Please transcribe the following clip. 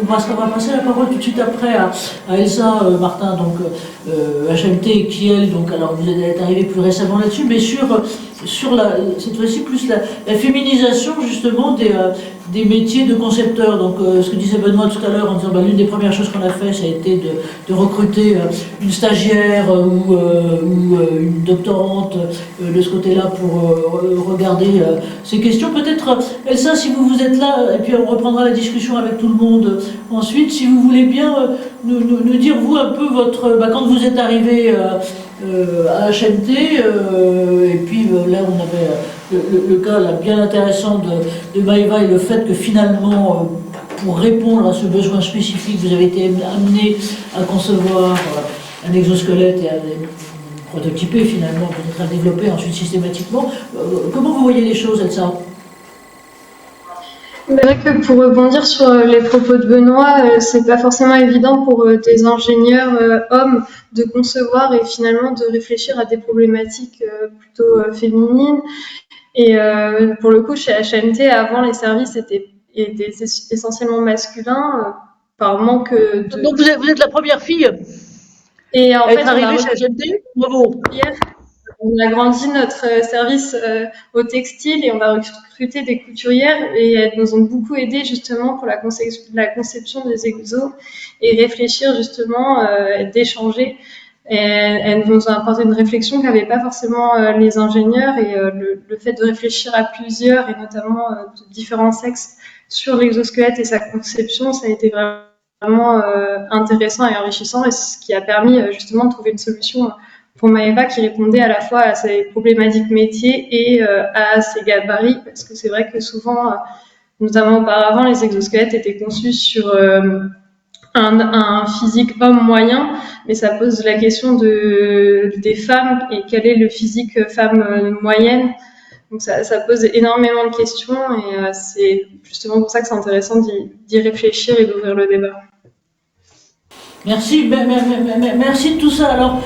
on va passer la parole tout de suite après à Elsa Martin, donc HMT, qui elle, donc alors vous êtes arrivé plus récemment là-dessus, mais sur cette fois-ci plus la féminisation justement des métiers de concepteurs. Donc ce que disait Benoît tout à l'heure en disant l'une des premières choses qu'on a fait, ça a été de recruter une stagiaire ou une doctorante de ce côté-là pour regarder ces questions. Peut-être, Elsa, si vous êtes là, et puis on reprendra la discussion avec tout le monde ensuite, si vous voulez bien nous dire vous un peu quand vous êtes arrivé à HMT, et puis là on avait le cas là, bien intéressant de Maëva et le fait que finalement, pour répondre à ce besoin spécifique, vous avez été amené à concevoir un exosquelette et à prototyper finalement, peut-être à le développer ensuite systématiquement. Comment vous voyez les choses, Elsa ? C'est vrai que pour rebondir sur les propos de Benoît, c'est pas forcément évident pour des ingénieurs hommes de concevoir et finalement de réfléchir à des problématiques plutôt féminines. Et pour le coup, chez HMT, avant, les services étaient essentiellement masculins par manque de... Donc vous êtes la première fille et en à être arrivée chez HMT ? Bravo. On a grandi notre service au textile et on a recruté des couturières et elles nous ont beaucoup aidé justement pour la conception des exos et réfléchir justement, d'échanger. Et elles nous ont apporté une réflexion qu'avaient pas forcément les ingénieurs et le fait de réfléchir à plusieurs et notamment de différents sexes sur l'exosquelette et sa conception, ça a été vraiment intéressant et enrichissant et c'est ce qui a permis justement de trouver une solution pour Maëva qui répondait à la fois à ses problématiques métiers et à ses gabarits, parce que c'est vrai que souvent, notamment auparavant, les exosquelettes étaient conçus sur un physique homme moyen, mais ça pose la question des femmes et quel est le physique femme moyenne. Donc ça pose énormément de questions et c'est justement pour ça que c'est intéressant d'y réfléchir et d'ouvrir le débat. Merci de tout ça. Alors.